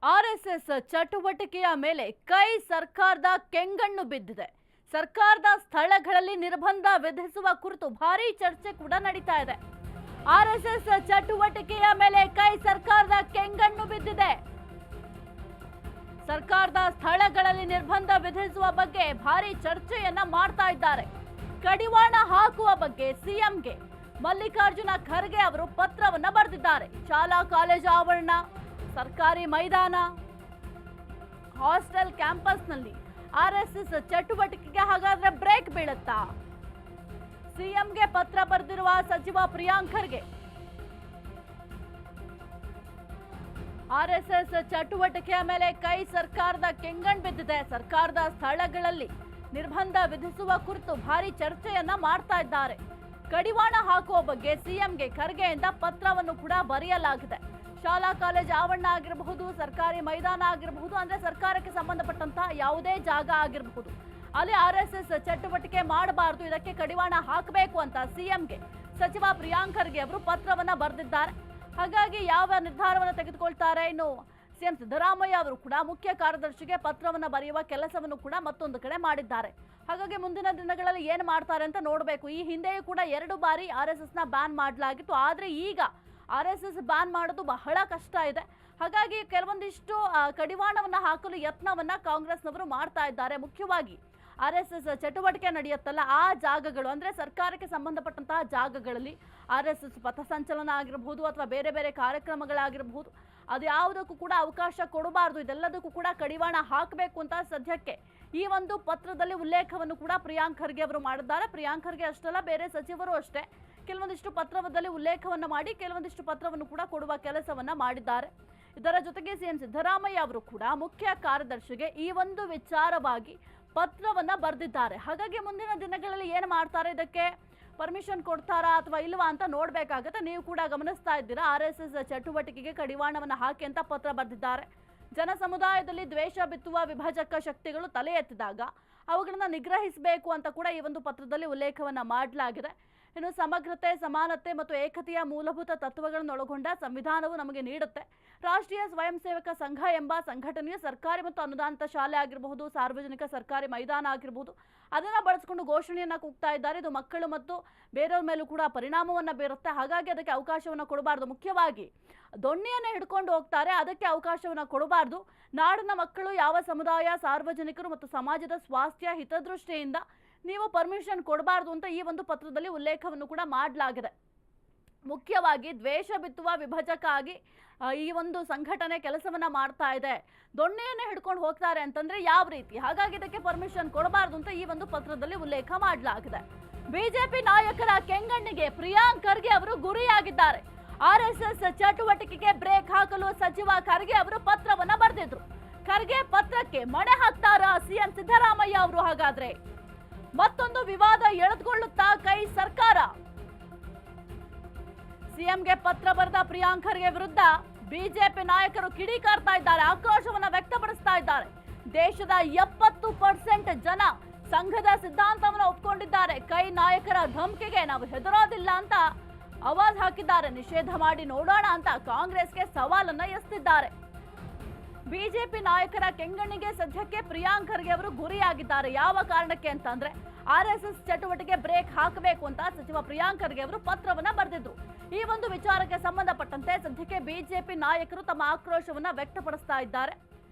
RSS ಚಟುವಟಿಕೆಯ ಮೇಲೆ ಕೈ ಸರ್ಕಾರದ ಕೆಂಗಣ್ಣು ಬಿದ್ದಿದೆ. ಸರ್ಕಾರದ ಸ್ಥಳಗಳಲ್ಲಿ ನಿರ್ಬಂಧ ವಿಧಿಸುವ ಕುರಿತು ಭಾರೀ ಚರ್ಚೆ ಕೂಡ ನಡೀತಾ ಇದೆ. ಆರ್ಎಸ್ಎಸ್ ಚಟುವಟಿಕೆಯ ಮೇಲೆ ಕೈ ಸರ್ಕಾರದ ಕೆಂಗಣ್ಣು ಬಿದ್ದಿದೆ. ಸರ್ಕಾರದ ಸ್ಥಳಗಳಲ್ಲಿ ನಿರ್ಬಂಧ ವಿಧಿಸುವ ಬಗ್ಗೆ ಭಾರೀ ಚರ್ಚೆಯನ್ನ ಮಾಡ್ತಾ ಇದ್ದಾರೆ. ಕಡಿವಾಣ ಹಾಕುವ ಬಗ್ಗೆ ಸಿಎಂಗೆ ಮಲ್ಲಿಕಾರ್ಜುನ ಖರ್ಗೆ ಅವರು ಪತ್ರವನ್ನ ಬರೆದಿದ್ದಾರೆ. ಶಾಲಾ ಕಾಲೇಜು ಆವರಣ, ಸರ್ಕಾರಿ ಮೈದಾನ, ಹಾಸ್ಟೆಲ್ ಕ್ಯಾಂಪಸ್ನಲ್ಲಿ ಆರ್ಎಸ್ಎಸ್ ಚಟುವಟಿಕೆಗೆ ಹಾಗಾದ್ರೆ ಬ್ರೇಕ್ ಬೀಳುತ್ತಾ? ಸಿಎಂಗೆ ಪತ್ರ ಬರೆದಿರುವ ಸಚಿವ ಪ್ರಿಯಾಂಕ್ ಖರ್ಗೆ ಆರ್ಎಸ್ಎಸ್ ಚಟುವಟಿಕೆಯ ಮೇಲೆ ಕೈ ಸರ್ಕಾರದ ಕೆಂಗಣ್ಣು ಬಿದ್ದಿದೆ. ಸರ್ಕಾರದ ಸ್ಥಳಗಳಲ್ಲಿ ನಿರ್ಬಂಧ ವಿಧಿಸುವ ಕುರಿತು ಭಾರಿ ಚರ್ಚೆಯನ್ನ ಮಾಡ್ತಾ ಇದ್ದಾರೆ. ಕಡಿವಾಣ ಹಾಕುವ ಬಗ್ಗೆ ಸಿಎಂಗೆ ಖರ್ಗೆಯಿಂದ ಪತ್ರವನ್ನು ಕೂಡ ಬರೆಯಲಾಗಿದೆ. ಶಾಲಾ ಕಾಲೇಜು ಆವರಣ ಆಗಿರಬಹುದು, ಸರ್ಕಾರಿ ಮೈದಾನ ಆಗಿರಬಹುದು, ಅಂದ್ರೆ ಸರ್ಕಾರಕ್ಕೆ ಸಂಬಂಧಪಟ್ಟಂತಹ ಯಾವುದೇ ಜಾಗ ಆಗಿರಬಹುದು, ಅಲ್ಲಿ ಆರ್ಎಸ್ಎಸ್ ಚಟುವಟಿಕೆ ಮಾಡಬಾರದು, ಇದಕ್ಕೆ ಕಡಿವಾಣ ಹಾಕಬೇಕು ಅಂತ ಸಿಎಂಗೆ ಸಚಿವ ಪ್ರಿಯಾಂಕ್ ಖರ್ಗೆ ಅವರು ಪತ್ರವನ್ನ ಬರೆದಿದ್ದಾರೆ. ಹಾಗಾಗಿ ಯಾವ ನಿರ್ಧಾರವನ್ನು ತೆಗೆದುಕೊಳ್ತಾರೆ, ಇನ್ನು ಸಿಎಂ ಸಿದ್ದರಾಮಯ್ಯ ಅವರು ಕೂಡ ಮುಖ್ಯ ಕಾರ್ಯದರ್ಶಿಗೆ ಪತ್ರವನ್ನು ಬರೆಯುವ ಕೆಲಸವನ್ನು ಕೂಡ ಮತ್ತೊಂದು ಕಡೆ ಮಾಡಿದ್ದಾರೆ. ಹಾಗಾಗಿ ಮುಂದಿನ ದಿನಗಳಲ್ಲಿ ಏನು ಮಾಡ್ತಾರೆ ಅಂತ ನೋಡಬೇಕು. ಈ ಹಿಂದೆಯೂ ಕೂಡ 2 ಬಾರಿ ಆರ್ಎಸ್ಎಸ್ ನ ಬ್ಯಾನ್ ಮಾಡಲಾಗಿತ್ತು. ಆದ್ರೆ ಈಗ ಆರ್ಎಸ್ಎಸ್ ಬ್ಯಾನ್ ಮಾಡೋದು ಬಹಳ ಕಷ್ಟ ಇದೆ. ಹಾಗಾಗಿ ಕೆಲವೊಂದಿಷ್ಟು ಕಡಿವಾಣವನ್ನ ಹಾಕಲು ಯತ್ನವನ್ನ ಕಾಂಗ್ರೆಸ್ನವರು ಮಾಡ್ತಾ ಇದ್ದಾರೆ. ಮುಖ್ಯವಾಗಿ ಆರ್ಎಸ್ಎಸ್ ಚಟುವಟಿಕೆ ನಡೆಯುತ್ತಲ್ಲ, ಆ ಜಾಗಗಳು ಅಂದ್ರೆ ಸರ್ಕಾರಕ್ಕೆ ಸಂಬಂಧಪಟ್ಟಂತಹ ಜಾಗಗಳಲ್ಲಿ ಆರ್ಎಸ್ಎಸ್ ಪಥಸಂಚಲನ ಆಗಿರಬಹುದು ಅಥವಾ ಬೇರೆ ಬೇರೆ ಕಾರ್ಯಕ್ರಮಗಳಾಗಿರಬಹುದು, ಅದು ಯಾವುದಕ್ಕೂ ಕೂಡ ಅವಕಾಶ ಕೊಡಬಾರದು, ಇದೆಲ್ಲದಕ್ಕೂ ಕೂಡ ಕಡಿವಾಣ ಹಾಕಬೇಕು ಅಂತ ಸದ್ಯಕ್ಕೆ ಈ ಒಂದು ಪತ್ರದಲ್ಲಿ ಉಲ್ಲೇಖವನ್ನು ಕೂಡ ಪ್ರಿಯಾಂಕ್ ಖರ್ಗೆ ಅವರು ಮಾಡಿದ್ದಾರೆ. ಪ್ರಿಯಾಂಕ್ ಖರ್ಗೆ ಅಷ್ಟಲ್ಲ, ಬೇರೆ ಸಚಿವರು ಅಷ್ಟೇ ಕೆಲವೊಂದಿಷ್ಟು ಪತ್ರದಲ್ಲಿ ಉಲ್ಲೇಖವನ್ನು ಮಾಡಿ ಕೆಲವೊಂದಿಷ್ಟು ಪತ್ರವನ್ನು ಕೂಡ ಕೊಡುವ ಕೆಲಸವನ್ನ ಮಾಡಿದ್ದಾರೆ. ಇದರ ಜೊತೆಗೆ ಸಿಎಂ ಸಿದ್ದರಾಮಯ್ಯ ಅವರು ಕೂಡ ಮುಖ್ಯ ಕಾರ್ಯದರ್ಶಿಗೆ ಈ ಒಂದು ವಿಚಾರವಾಗಿ ಪತ್ರವನ್ನ ಬರೆದಿದ್ದಾರೆ. ಹಾಗಾಗಿ ಮುಂದಿನ ದಿನಗಳಲ್ಲಿ ಏನು ಮಾಡ್ತಾರೆ, ಇದಕ್ಕೆ ಪರ್ಮಿಷನ್ ಕೊಡ್ತಾರಾ ಅಥವಾ ಇಲ್ವಾ ಅಂತ ನೋಡ್ಬೇಕಾಗತ್ತೆ. ನೀವು ಕೂಡ ಗಮನಿಸ್ತಾ ಇದ್ದೀರಾ, ಆರ್ಎಸ್ಎಸ್ ಚಟುವಟಿಕೆಗೆ ಕಡಿವಾಣವನ್ನ ಹಾಕಿ ಅಂತ ಪತ್ರ ಬರೆದಿದ್ದಾರೆ. ಜನ ಸಮುದಾಯದಲ್ಲಿ ದ್ವೇಷ ಬಿತ್ತುವ ವಿಭಜಕ ಶಕ್ತಿಗಳು ತಲೆ ಎತ್ತಿದಾಗ ಅವುಗಳನ್ನ ನಿಗ್ರಹಿಸಬೇಕು ಅಂತ ಕೂಡ ಈ ಒಂದು ಪತ್ರದಲ್ಲಿ ಉಲ್ಲೇಖವನ್ನ ಮಾಡಲಾಗಿದೆ. ಇನ್ನು ಸಮಗ್ರತೆ, ಸಮಾನತೆ ಮತ್ತು ಏಕತೆಯ ಮೂಲಭೂತ ತತ್ವಗಳನ್ನು ಒಳಗೊಂಡ ಸಂವಿಧಾನವು ನಮಗೆ ನೀಡುತ್ತೆ. ರಾಷ್ಟ್ರೀಯ ಸ್ವಯಂ ಸೇವಕ ಸಂಘ ಎಂಬ ಸಂಘಟನೆಯು ಸರ್ಕಾರಿ ಮತ್ತು ಅನುದಾನಿತ ಶಾಲೆ ಆಗಿರಬಹುದು, ಸಾರ್ವಜನಿಕ ಸರ್ಕಾರಿ ಮೈದಾನ ಆಗಿರಬಹುದು, ಅದನ್ನ ಬಳಸಿಕೊಂಡು ಘೋಷಣೆಯನ್ನ ಕೂಗ್ತಾ ಇದ್ದಾರೆ. ಇದು ಮಕ್ಕಳು ಮತ್ತು ಬೇರೆಯವ್ರ ಮೇಲೂ ಕೂಡ ಪರಿಣಾಮವನ್ನ ಬೀರುತ್ತೆ. ಹಾಗಾಗಿ ಅದಕ್ಕೆ ಅವಕಾಶವನ್ನ ಕೊಡಬಾರ್ದು. ಮುಖ್ಯವಾಗಿ ದೊಣ್ಣೆಯನ್ನ ಹಿಡ್ಕೊಂಡು ಹೋಗ್ತಾರೆ, ಅದಕ್ಕೆ ಅವಕಾಶವನ್ನ ಕೊಡಬಾರ್ದು. ನಾಡಿನ ಮಕ್ಕಳು ಯಾವ ಸಮುದಾಯ, ಸಾರ್ವಜನಿಕರು ಮತ್ತು ಸಮಾಜದ ಸ್ವಾಸ್ಥ್ಯ ಹಿತದೃಷ್ಟಿಯಿಂದ ನೀವು ಪರ್ಮಿಷನ್ ಕೊಡಬಾರ್ದು ಅಂತ ಈ ಒಂದು ಪತ್ರದಲ್ಲಿ ಉಲ್ಲೇಖವನ್ನು ಕೂಡ ಮಾಡಲಾಗಿದೆ. ಮುಖ್ಯವಾಗಿ ದ್ವೇಷ ಬಿತ್ತುವ ವಿಭಜಕ ಆಗಿ ಈ ಒಂದು ಸಂಘಟನೆ ಕೆಲಸವನ್ನ ಮಾಡ್ತಾ ಇದೆ. ದೊಣ್ಣೆಯನ್ನ ಹಿಡ್ಕೊಂಡು ಹೋಗ್ತಾರೆ ಅಂತಂದ್ರೆ ಯಾವ ರೀತಿ? ಹಾಗಾಗಿ ಇದಕ್ಕೆ ಪರ್ಮಿಷನ್ ಕೊಡಬಾರ್ದು ಅಂತ ಈ ಒಂದು ಪತ್ರದಲ್ಲಿ ಉಲ್ಲೇಖ ಮಾಡಲಾಗಿದೆ. ಬಿಜೆಪಿ ನಾಯಕರ ಕೆಂಗಣ್ಣಿಗೆ ಪ್ರಿಯಾಂಕ್ ಖರ್ಗೆ ಅವರು ಗುರಿಯಾಗಿದ್ದಾರೆ. ಆರ್ಎಸ್ಎಸ್ ಚಟುವಟಿಕೆಗೆ ಬ್ರೇಕ್ ಹಾಕಲು ಸಚಿವ ಖರ್ಗೆ ಅವರು ಪತ್ರವನ್ನ ಬರೆದಿದ್ರು. ಖರ್ಗೆ ಪತ್ರಕ್ಕೆ ಮಣೆ ಹಾಕ್ತಾರಾ ಸಿಎಂ ಸಿದ್ದರಾಮಯ್ಯ ಅವರು? ಹಾಗಾದ್ರೆ ಮತ್ತೊಂದು ವಿವಾದ ಎಳೆದುಕೊಳ್ಳುತ್ತಾ ಕೈ ಸರ್ಕಾರ? ಸಿಎಂಗೆ ಪತ್ರ ಬರೆದ ಪ್ರಿಯಾಂಕ್ ಖರ್ಗೆ ವಿರುದ್ಧ ಬಿಜೆಪಿ ನಾಯಕರು ಕಿಡಿಕಾರ್ತಾ ಇದ್ದಾರೆ, ಆಕ್ರೋಶವನ್ನ ವ್ಯಕ್ತಪಡಿಸ್ತಾ ಇದ್ದಾರೆ. ದೇಶದ 70% ಜನ ಸಂಘದ ಸಿದ್ಧಾಂತವನ್ನು ಒಪ್ಪಿಕೊಂಡಿದ್ದಾರೆ. ಕೈ ನಾಯಕರ ಧಮಕಿಗೆ ನಾವು ಹೆದರೋದಿಲ್ಲ ಅಂತ ಆವಾಜ್ ಹಾಕಿದ್ದಾರೆ. ನಿಷೇಧ ಮಾಡಿ ನೋಡೋಣ ಅಂತ ಕಾಂಗ್ರೆಸ್ಗೆ ಸವಾಲನ್ನ ಎಸೆದಿದ್ದಾರೆ. ಬಿಜೆಪಿ ನಾಯಕರ ಕೆಂಗಣ್ಣಿಗೆ ಸದ್ಯಕ್ಕೆ ಪ್ರಿಯಾಂಕ್ ಖರ್ಗೆ ಅವರು ಗುರಿಯಾಗಿದ್ದಾರೆ. ಯಾವ ಕಾರಣಕ್ಕೆ ಅಂತಂದ್ರೆ ಆರ್ಎಸ್ಎಸ್ ಚಟುವಟಿಕೆ ಬ್ರೇಕ್ ಹಾಕಬೇಕು ಅಂತ ಸಚಿವ ಪ್ರಿಯಾಂಕ್ ಖರ್ಗೆ ಅವರು ಪತ್ರವನ್ನ ಬರೆದಿದ್ರು. ಈ ಒಂದು ವಿಚಾರಕ್ಕೆ ಸಂಬಂಧಪಟ್ಟಂತೆ ಸದ್ಯಕ್ಕೆ ಬಿಜೆಪಿ ನಾಯಕರು ತಮ್ಮ ಆಕ್ರೋಶವನ್ನ ವ್ಯಕ್ತಪಡಿಸ್ತಾ ಇದ್ದಾರೆ.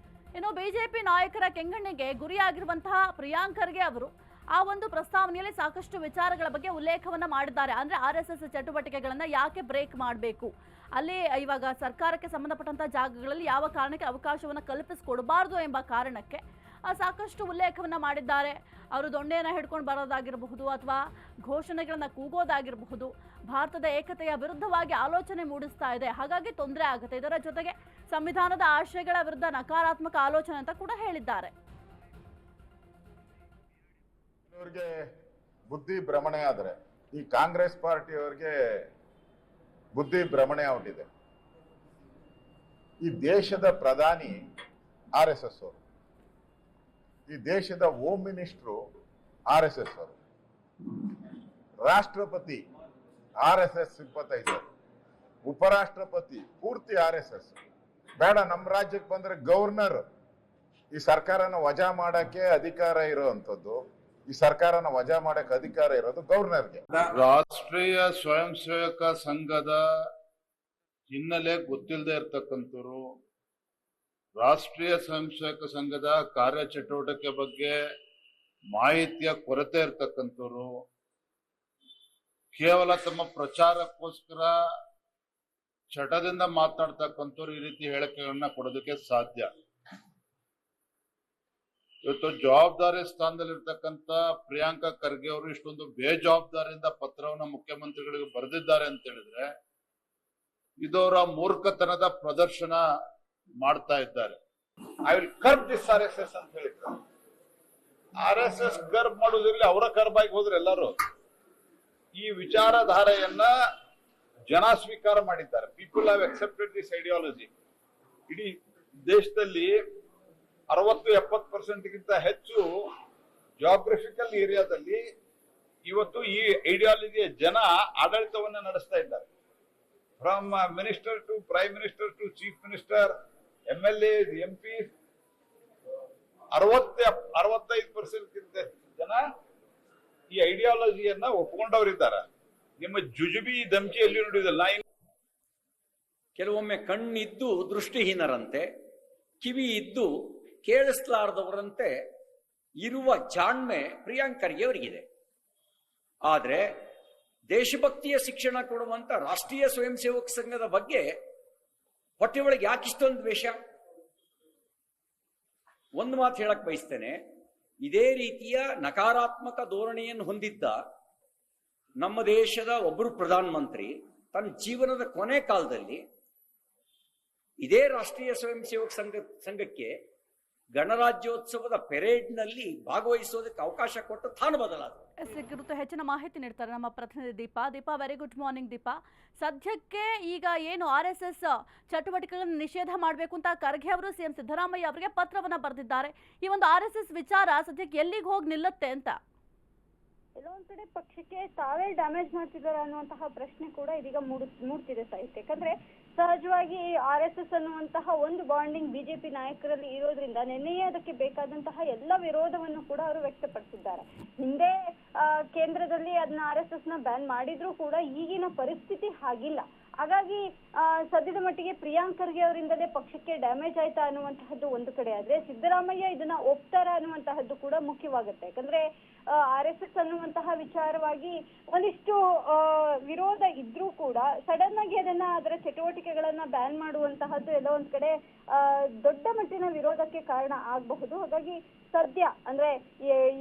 ಇನ್ನು ಬಿಜೆಪಿ ನಾಯಕರ ಕೆಂಗಣ್ಣಿಗೆ ಗುರಿಯಾಗಿರುವಂತಹ ಪ್ರಿಯಾಂಕ್ ಖರ್ಗೆ ಅವರು ಆ ಒಂದು ಪ್ರಸ್ತಾವನೆಯಲ್ಲಿ ಸಾಕಷ್ಟು ವಿಚಾರಗಳ ಬಗ್ಗೆ ಉಲ್ಲೇಖವನ್ನ ಮಾಡಿದ್ದಾರೆ. ಅಂದ್ರೆ ಆರ್ಎಸ್ಎಸ್ ಚಟುವಟಿಕೆಗಳನ್ನ ಯಾಕೆ ಬ್ರೇಕ್ ಮಾಡಬೇಕು, ಅಲ್ಲಿ ಇವಾಗ ಸರ್ಕಾರಕ್ಕೆ ಸಂಬಂಧಪಟ್ಟಂತಹ ಜಾಗಗಳಲ್ಲಿ ಯಾವ ಕಾರಣಕ್ಕೆ ಅವಕಾಶವನ್ನ ಕಲ್ಪಿಸಿಕೊಡಬಾರದು ಎಂಬ ಕಾರಣಕ್ಕೆ ಸಾಕಷ್ಟು ಉಲ್ಲೇಖವನ್ನ ಮಾಡಿದ್ದಾರೆ. ಅವರು ದೊಣ್ಣೆಯನ್ನ ಹಿಡ್ಕೊಂಡು ಬರೋದಾಗಿರಬಹುದು ಅಥವಾ ಘೋಷಣೆಗಳನ್ನ ಕೂಗೋದಾಗಿರಬಹುದು, ಭಾರತದ ಏಕತೆಯ ವಿರುದ್ಧವಾಗಿ ಆಲೋಚನೆ ಮೂಡಿಸ್ತಾ ಇದೆ, ಹಾಗಾಗಿ ತೊಂದರೆ ಆಗುತ್ತೆ. ಇದರ ಜೊತೆಗೆ ಸಂವಿಧಾನದ ಆಶಯಗಳ ವಿರುದ್ಧ ನಕಾರಾತ್ಮಕ ಆಲೋಚನೆ ಅಂತ ಕೂಡ ಹೇಳಿದ್ದಾರೆ. ಅವರಿಗೆ ಬುದ್ಧಿ ಭ್ರಮಣೆ ಆದ್ರೆ ಈ ಕಾಂಗ್ರೆಸ್ ಪಾರ್ಟಿಯವರಿಗೆ ಬುದ್ಧಿ ಭ್ರಮಣೆ ಆಗ್ಬಿಟ್ಟಿದೆ. ಈ ದೇಶದ ಪ್ರಧಾನಿ RSS ಅವರು, ಈ ದೇಶದ ಹೋಮ್ ಮಿನಿಸ್ಟ್ರು RSS ಅವರು, ರಾಷ್ಟ್ರಪತಿ RSS ಸಿಂಪತೈಸರ್, ಉಪರಾಷ್ಟ್ರಪತಿ ಪೂರ್ತಿ RSS, ಬೇಡ, ನಮ್ಮ ರಾಜ್ಯಕ್ಕೆ ಬಂದ್ರೆ ಗವರ್ನರ್ ಈ ಸರ್ಕಾರನ ವಜಾ ಮಾಡಕ್ಕೆ ಅಧಿಕಾರ ಇರುವಂತದ್ದು, ಈ ಸರ್ಕಾರನ ವಜಾ ಮಾಡಕ್ಕೆ ಅಧಿಕಾರ ಇರೋದು ಗವರ್ನರ್ಗೆ. ರಾಷ್ಟ್ರೀಯ ಸ್ವಯಂ ಸೇವಕ ಸಂಘದ ಹಿನ್ನೆಲೆ ಗೊತ್ತಿಲ್ಲದೆ ಇರ್ತಕ್ಕಂಥವ್ರು, ರಾಷ್ಟ್ರೀಯ ಸ್ವಯಂ ಸೇವಕ ಸಂಘದ ಕಾರ್ಯಚಟುವಟಿಕೆ ಬಗ್ಗೆ ಮಾಹಿತಿಯ ಕೊರತೆ ಇರ್ತಕ್ಕಂಥವ್ರು ಕೇವಲ ತಮ್ಮ ಪ್ರಚಾರಕ್ಕೋಸ್ಕರ ಚಟದಿಂದ ಮಾತನಾಡ್ತಕ್ಕಂಥವ್ರು ಈ ರೀತಿ ಹೇಳಿಕೆಗಳನ್ನ ಕೊಡೋದಕ್ಕೆ ಸಾಧ್ಯ. ಇವತ್ತು ಜವಾಬ್ದಾರಿ ಸ್ಥಾನದಲ್ಲಿರ್ತಕ್ಕಂಥ ಪ್ರಿಯಾಂಕಾ ಖರ್ಗೆ ಅವರು ಇಷ್ಟೊಂದು ಬೇಜವಾಬ್ದಾರಿಯಿಂದ ಪತ್ರವನ್ನ ಮುಖ್ಯಮಂತ್ರಿಗಳಿಗೆ ಬರೆದಿದ್ದಾರೆ ಅಂತ ಹೇಳಿದ್ರೆ ಇದವರ ಮೂರ್ಖತನದ ಪ್ರದರ್ಶನ ಮಾಡ್ತಾ ಇದ್ದಾರೆ. I will curb this RSS ಅಂತ ಹೇಳಿದ್ರು. RSS ಕರ್ಬ್ ಮಾಡೋದ್ರಲ್ಲಿ ಅವರ ಕರ್ಬ್ ಆಗಿ ಹೋದ್ರೆ ಎಲ್ಲರೂ ಈ ವಿಚಾರಧಾರೆಯನ್ನ ಜನ ಸ್ವೀಕಾರ ಮಾಡಿದ್ದಾರೆ. People have accepted this ideology. ಇಡೀ ದೇಶದಲ್ಲಿ 60-70% ಹೆಚ್ಚು ಜಾಗ್ರಫಿಕಲ್ ಏರಿಯಾದಲ್ಲಿ ಇವತ್ತು ಈ ಐಡಿಯಾಲಜಿಯ ಜನ ಆಡಳಿತವನ್ನ ನಡೆಸ್ತಾ ಇದ್ದಾರೆ. From minister to prime minister to chief minister, MLA, MP, 60-65% ಜನ ಈ ಐಡಿಯಾಲಜಿಯನ್ನ ಒಪ್ಕೊಂಡವರಿದ್ದಾರೆ. ನಿಮ್ಮ ಜುಜುಬಿ ಧಮಕಿಯಲ್ಲಿ ನೋಡಿದಲ್ಲ. ಕೆಲವೊಮ್ಮೆ ಕಣ್ಣಿದ್ದು ದೃಷ್ಟಿಹೀನರಂತೆ, ಕಿವಿ ಇದ್ದು ಕೇಳಿಸಲಾರದವರಂತೆ ಇರುವ ಜಾಣ್ಮೆ ಪ್ರಿಯಾಂಕ್ ಖರ್ಗೆ ಅವರಿಗಿದೆ. ಆದರೆ ದೇಶಭಕ್ತಿಯ ಶಿಕ್ಷಣ ಕೊಡುವಂತ ರಾಷ್ಟ್ರೀಯ ಸ್ವಯಂ ಸೇವಕ ಸಂಘದ ಬಗ್ಗೆ ಹೊಟ್ಟೆ ಒಳಗೆ ಯಾಕೆ ಇಷ್ಟೊಂದು ದ್ವೇಷ? ಒಂದು ಮಾತು ಹೇಳಕ್ ಬಯಸ್ತೇನೆ, ಇದೇ ರೀತಿಯ ನಕಾರಾತ್ಮಕ ಧೋರಣೆಯನ್ನು ಹೊಂದಿದ್ದ ನಮ್ಮ ದೇಶದ ಒಬ್ಬರು ಪ್ರಧಾನಮಂತ್ರಿ ತನ್ನ ಜೀವನದ ಕೊನೆ ಕಾಲದಲ್ಲಿ ಇದೇ ರಾಷ್ಟ್ರೀಯ ಸ್ವಯಂ ಸೇವಕ ಸಂಘಕ್ಕೆ ಗಣರಾಜ್ಯೋತ್ಸವದ ಪೆರೇಡ್ನಲ್ಲಿ ಭಾಗವಹಿಸೋದಕ್ಕೆ ಅವಕಾಶ ಕೊಟ್ಟು ತಾನು ಬದಲಾದ. ಕುರಿತು ಹೆಚ್ಚಿನ ಮಾಹಿತಿ ನೀಡ್ತಾರೆ ನಮ್ಮ ಪ್ರತಿನಿಧಿ Deepa. Very good morning Deepa. ಸದ್ಯಕ್ಕೆ ಈಗ ಏನು RSS ಚಟುವಟಿಕೆಗಳನ್ನು ನಿಷೇಧ ಮಾಡಬೇಕು ಅಂತ ಖರ್ಗೆ ಅವರು CM ಸಿದ್ದರಾಮಯ್ಯ ಅವರಿಗೆ ಪತ್ರವನ್ನ ಬರೆದಿದ್ದಾರೆ. ಈ ಒಂದು RSS ವಿಚಾರ ಸದ್ಯಕ್ಕೆ ಎಲ್ಲಿಗೆ ಹೋಗಿ ನಿಲ್ಲುತ್ತೆ ಅಂತ? ಎಲ್ಲೋ ಒಂದ್ ಕಡೆ ಪಕ್ಷಕ್ಕೆ ತಾವೇ ಡ್ಯಾಮೇಜ್ ಮಾಡ್ತಿದ್ದಾರೆ ಅನ್ನುವಂತಹ ಪ್ರಶ್ನೆ ಕೂಡ ಇದೀಗ ಮೂಡ್ತಿದೆ ಸಾಹಿತ್ಯ. ಯಾಕಂದ್ರೆ ಸಹಜವಾಗಿ RSS ಅನ್ನುವಂತಹ ಒಂದು ಬಾಂಡಿಂಗ್ ಬಿಜೆಪಿ ನಾಯಕರಲ್ಲಿ ಇರೋದ್ರಿಂದ ನಿನ್ನೆಯೇ ಅದಕ್ಕೆ ಬೇಕಾದಂತಹ ಎಲ್ಲ ವಿರೋಧವನ್ನು ಕೂಡ ಅವರು ವ್ಯಕ್ತಪಡಿಸಿದ್ದಾರೆ. ಹಿಂದೆ ಕೇಂದ್ರದಲ್ಲಿ ಅದನ್ನ RSS ನ ಬ್ಯಾನ್ ಮಾಡಿದ್ರು ಕೂಡ ಈಗಿನ ಪರಿಸ್ಥಿತಿ ಹಾಗಿಲ್ಲ. ಹಾಗಾಗಿ ಸದ್ಯದ ಮಟ್ಟಿಗೆ ಪ್ರಿಯಾಂಕ್ ಖರ್ಗೆ ಅವರಿಂದಲೇ ಪಕ್ಷಕ್ಕೆ ಡ್ಯಾಮೇಜ್ ಆಯ್ತಾ ಅನ್ನುವಂತಹದ್ದು ಒಂದು ಕಡೆ ಆದ್ರೆ, ಸಿದ್ದರಾಮಯ್ಯ ಇದನ್ನ ಒಪ್ತಾರ ಅನ್ನುವಂತಹದ್ದು ಕೂಡ ಮುಖ್ಯವಾಗುತ್ತೆ. ಯಾಕಂದ್ರೆ RSS ಅನ್ನುವಂತಹ ವಿಚಾರವಾಗಿ ಒಂದಿಷ್ಟು ವಿರೋಧ ಇದ್ರೂ ಕೂಡ ಸಡನ್ ಆಗಿ ಅದರ ಚಟುವಟಿಕೆಗಳನ್ನ ಬ್ಯಾನ್ ಮಾಡುವಂತಹದ್ದು ಎಲ್ಲೋ ಒಂದ್ ಕಡೆ ದೊಡ್ಡ ಮಟ್ಟಿನ ವಿರೋಧಕ್ಕೆ ಕಾರಣ ಆಗಬಹುದು. ಹಾಗಾಗಿ ಸದ್ಯ ಅಂದ್ರೆ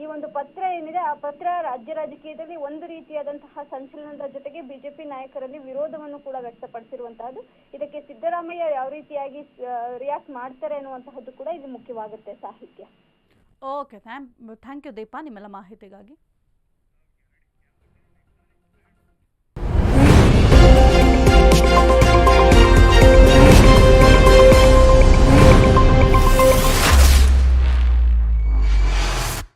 ಈ ಒಂದು ಪತ್ರ ಏನಿದೆ, ಆ ಪತ್ರ ರಾಜ್ಯ ರಾಜಕೀಯದಲ್ಲಿ ಒಂದು ರೀತಿಯಾದಂತಹ ಸಂಚಲನದ ಜೊತೆಗೆ ಬಿಜೆಪಿ ನಾಯಕರಲ್ಲಿ ವಿರೋಧವನ್ನು ಕೂಡ ವ್ಯಕ್ತಪಡಿಸಿರುವಂತಹದ್ದು. ಇದಕ್ಕೆ ಸಿದ್ದರಾಮಯ್ಯ ಯಾವ ರೀತಿಯಾಗಿ ರಿಯಾಕ್ಟ್ ಮಾಡ್ತಾರೆ ಅನ್ನುವಂತಹದ್ದು ಕೂಡ ಇದು ಮುಖ್ಯವಾಗುತ್ತೆ ಸಾಹಿತ್ಯ. ಓಕೆ, ಥ್ಯಾಂಕ್ ಯು ದೀಪಾ ನಿಮ್ಮೆಲ್ಲ ಮಾಹಿತಿಗಾಗಿ.